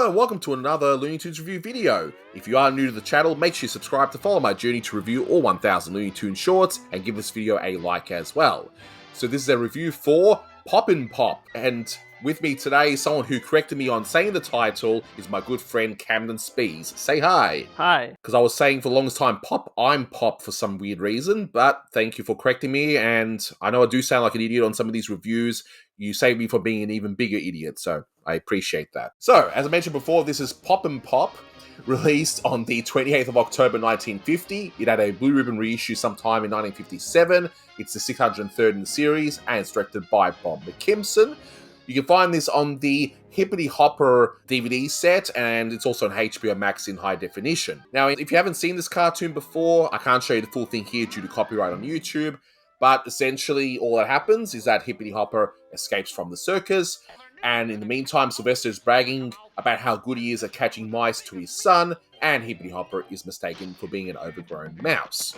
Hello and welcome to another Looney Tunes review video. If you are new to the channel, make sure you subscribe to follow my journey to review all 1000 Looney Tunes shorts and give this video a like as well. So this is a review for Poppin' Pop, and with me today, someone who corrected me on saying the title is my good friend Camden Spees. Say hi. Hi. Because I was saying for the longest time Pop, I'm Pop for some weird reason, but thank you for correcting me, and I know I do sound like an idiot on some of these reviews. You saved me from being an even bigger idiot, so I appreciate that. So, as I mentioned before, this is Poppin' Pop, released on the 28th of October 1950. It had a Blue Ribbon reissue sometime in 1957. It's the 603rd in the series, and it's directed by Bob McKimson. You can find this on the Hippity Hopper DVD set, and it's also on HBO Max in high definition. Now, if you haven't seen this cartoon before, I can't show you the full thing here due to copyright on YouTube, but essentially all that happens is that Hippity Hopper escapes from the circus, and in the meantime, Sylvester is bragging about how good he is at catching mice to his son, and Hippity Hopper is mistaken for being an overgrown mouse.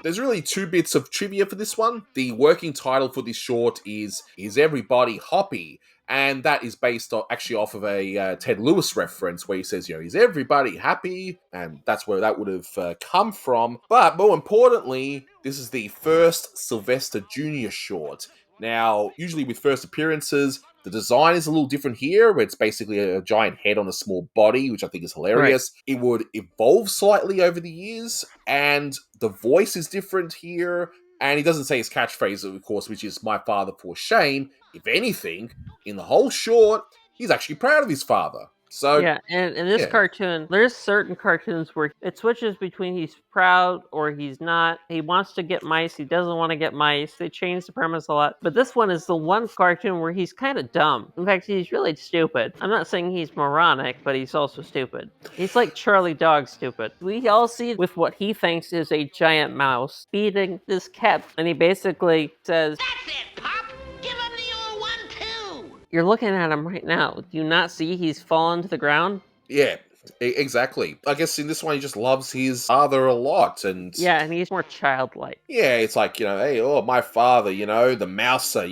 There's really two bits of trivia for this one. The working title for this short is Everybody Hoppy? And that is based actually off of a Ted Lewis reference where he says, is everybody happy? And that's where that would have come from. But more importantly, this is the first Sylvester Jr. short. Now, usually with first appearances, the design is a little different here, where it's basically a giant head on a small body, which I think is hilarious. Right. It would evolve slightly over the years, and the voice is different here. And he doesn't say his catchphrase, of course, which is "My father for Shane." If anything, in the whole short, he's actually proud of his father. So yeah, and in this cartoon, there's certain cartoons where it switches between he's proud or he's not. He wants to get mice, he doesn't want to get mice. They change the premise a lot. But this one is the one cartoon where he's kind of dumb. In fact, he's really stupid. I'm not saying he's moronic, but he's also stupid. He's like Charlie Dog stupid. We all see with what he thinks is a giant mouse feeding this cat, and he basically says, "That's it, Pop! Give him the old one, too!" You're looking at him right now. Do you not see he's fallen to the ground? Yeah, exactly. I guess in this one, he just loves his father a lot. And yeah, and he's more childlike. Yeah, it's like, hey, my father, the mouser,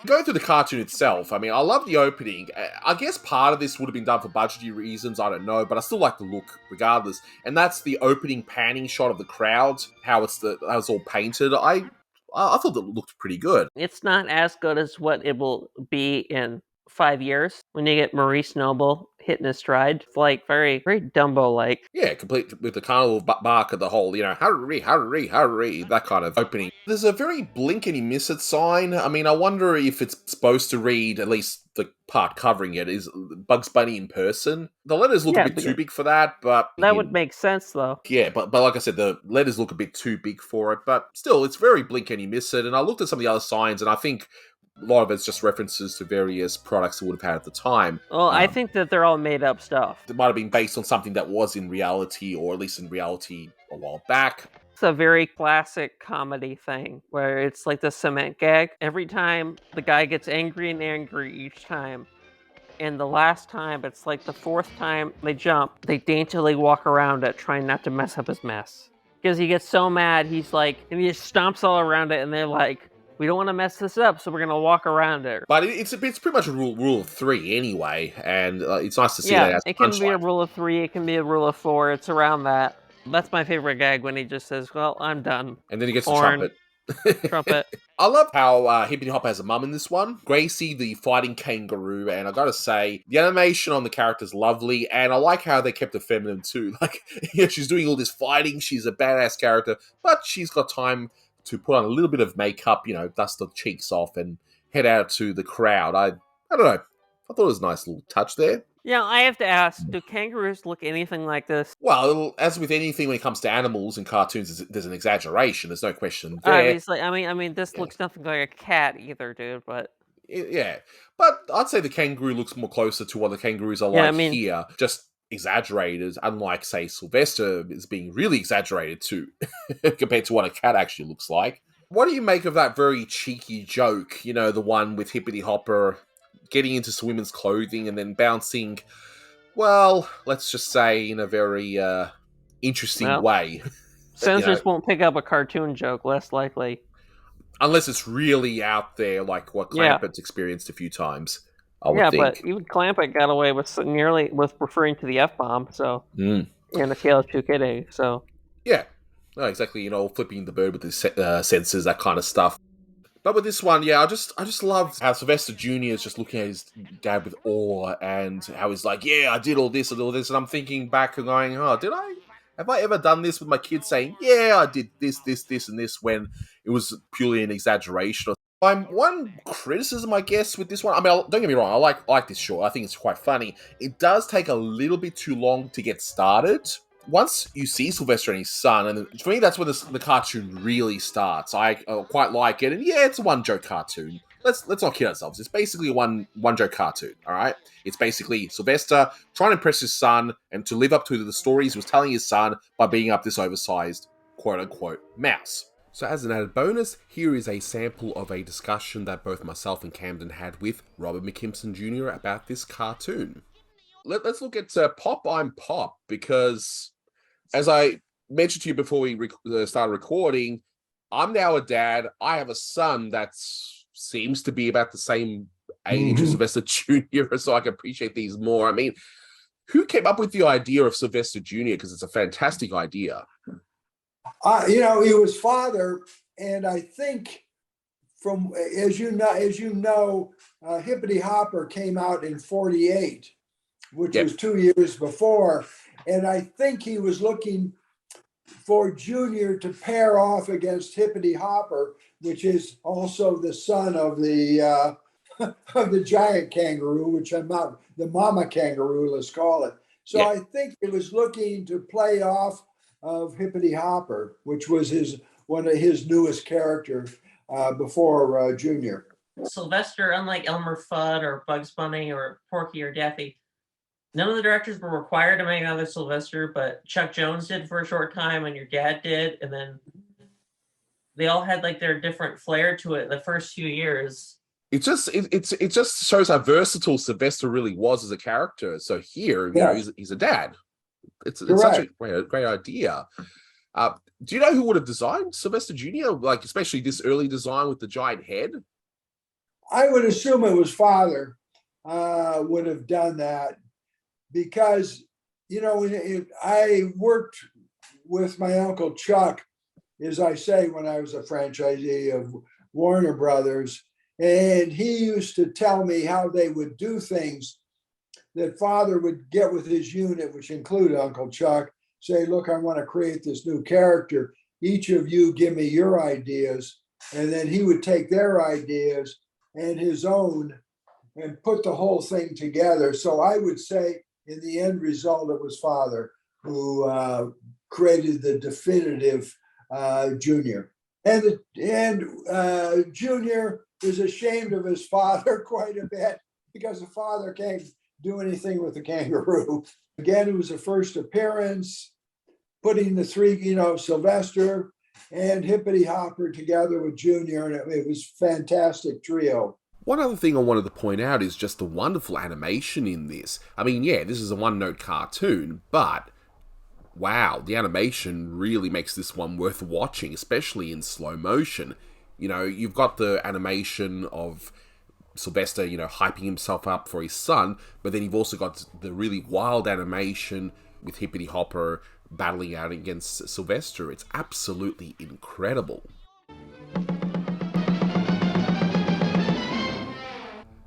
Going through the cartoon itself, I mean, I love the opening. I guess part of this would have been done for budgetary reasons, I don't know, but I still like the look regardless. And that's the opening panning shot of the crowd, how it's all painted. I thought it looked pretty good. It's not as good as what it will be in 5 years when you get Maurice Noble hitting his stride. It's like very, very Dumbo-like. Yeah, complete with the carnival bark of the whole, hurry, hurry, hurry, that kind of opening. There's a very blink and you miss it sign. I mean, I wonder if it's supposed to read, at least the part covering it, is Bugs Bunny in person. The letters look a bit too big for that, but... That would make sense, though. Yeah, but like I said, the letters look a bit too big for it, but still, it's very blink and you miss it, and I looked at some of the other signs, and I think a lot of it's just references to various products it would have had at the time. Well, I think that they're all made-up stuff. It might have been based on something that was in reality, or at least in reality a while back. It's a very classic comedy thing, where it's like the cement gag. Every time the guy gets angry and angry each time. And the last time, it's like the fourth time they jump, they daintily walk around it, trying not to mess up his mess. Because he gets so mad, he's like, and he just stomps all around it, and they're like, we don't want to mess this up, so we're going to walk around it. But it's pretty much a rule of three anyway, and it's nice to see that. Yeah, it can be a rule of 3, it can be a rule of 4, it's around that. That's my favorite gag, when he just says, well, I'm done. And then he gets the trumpet. Trumpet. I love how Hippity Hopper has a mum in this one. Gracie, the fighting kangaroo, and I gotta say, the animation on the character's lovely, and I like how they kept her feminine too. Like, she's doing all this fighting, she's a badass character, but she's got time to put on a little bit of makeup, dust the cheeks off and head out to the crowd. I don't know. I thought it was a nice little touch there. Yeah, I have to ask, do kangaroos look anything like this? Well, as with anything when it comes to animals and cartoons, there's an exaggeration. There's no question there. Obviously, I mean, this looks nothing like a cat either, dude, but... Yeah, but I'd say the kangaroo looks more closer to what the kangaroos are like here. Just exaggerated, unlike, say, Sylvester is being really exaggerated too, compared to what a cat actually looks like. What do you make of that very cheeky joke, the one with Hippity Hopper getting into some women's clothing and then bouncing, well, let's just say in a very interesting way. Censors won't pick up a cartoon joke, less likely. Unless it's really out there, like what Clampett's experienced a few times. I would Yeah, think. but even Clampett got away with nearly with referring to the F-bomb, so Mm. in A Tale of Two Kitties, so Yeah. No, exactly. Flipping the bird with the sensors, that kind of stuff. But with this one, yeah, I just love how Sylvester Jr. is just looking at his dad with awe, and how he's like, "Yeah, I did all this and all this," and I'm thinking back and going, "Oh, did I? Have I ever done this with my kids?" Saying, "Yeah, I did this, and this," when it was purely an exaggeration. One criticism, I guess, with this one. I mean, don't get me wrong, I like this short. I think it's quite funny. It does take a little bit too long to get started. Once you see Sylvester and his son, and for me, that's where the cartoon really starts. I quite like it, and yeah, it's a one joke cartoon. Let's not kid ourselves. It's basically a one joke cartoon. All right, it's basically Sylvester trying to impress his son and to live up to the stories he was telling his son by being up this oversized quote unquote mouse. So as an added bonus, here is a sample of a discussion that both myself and Camden had with Robert McKimson Jr. about this cartoon. Let's look at Pop I'm Pop, because as I mentioned to you before we started recording, I'm now a dad. I have a son that seems to be about the same age as Sylvester Jr., so I can appreciate these more. I mean, who came up with the idea of Sylvester Jr.? Because it's a fantastic idea. He was father, and I think from as you know, Hippity Hopper came out in '48, which was 2 years before, and I think he was looking for Junior to pair off against Hippity Hopper, which is also the son of the of the giant kangaroo, which I'm not the mama kangaroo, let's call it. So I think it was looking to play off of Hippity Hopper, which was one of his newest characters before Junior. Sylvester, unlike Elmer Fudd or Bugs Bunny or Porky or Daffy, none of the directors were required to make another Sylvester, but Chuck Jones did for a short time, and your dad did, and then they all had like their different flair to it the first few years. It just shows how versatile Sylvester really was as a character. So here, he's a dad. It's such a great idea. Do you know who would have designed Sylvester Jr.? Like, especially this early design with the giant head? I would assume it was father would have done that, because, I worked with my Uncle Chuck, as I say, when I was a franchisee of Warner Brothers, and he used to tell me how they would do things that father would get with his unit, which included Uncle Chuck, say, look, I want to create this new character. Each of you give me your ideas. And then he would take their ideas and his own and put the whole thing together. So I would say in the end result, it was father who created the definitive Junior. And Junior is ashamed of his father quite a bit, because the father can't do anything with the kangaroo. Again, it was the first appearance, putting the three, Sylvester and Hippity Hopper together with Junior, and it was fantastic trio. One other thing I wanted to point out is just the wonderful animation in this. I mean, yeah, this is a one-note cartoon, but wow, the animation really makes this one worth watching, especially in slow motion. You've got the animation of Sylvester, hyping himself up for his son, but then you've also got the really wild animation with Hippity Hopper battling out against Sylvester. It's absolutely incredible.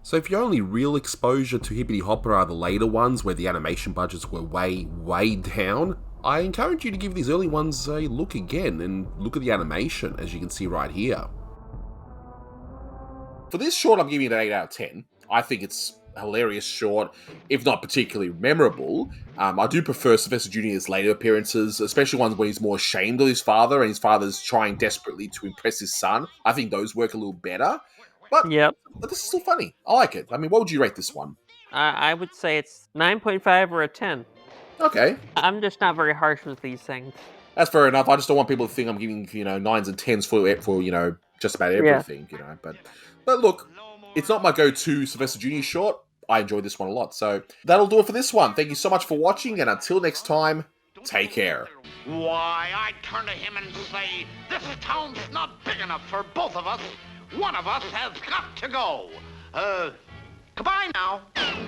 So if your only real exposure to Hippity Hopper are the later ones where the animation budgets were way, way down, I encourage you to give these early ones a look again and look at the animation, as you can see right here. For this short, I'm giving it an 8 out of 10. I think it's a hilarious short, if not particularly memorable. I do prefer Sylvester Jr.'s later appearances, especially ones where he's more ashamed of his father and his father's trying desperately to impress his son. I think those work a little better. But this is still funny. I like it. I mean, what would you rate this one? I would say it's 9.5 or a 10. Okay. I'm just not very harsh with these things. That's fair enough. I just don't want people to think I'm giving, 9s and 10s for just about everything, But look, it's not my go-to Sylvester Jr. short. I enjoyed this one a lot. So that'll do it for this one. Thank you so much for watching, and until next time, take care. Why, I'd turn to him and say, this town's not big enough for both of us. One of us has got to go. Goodbye now.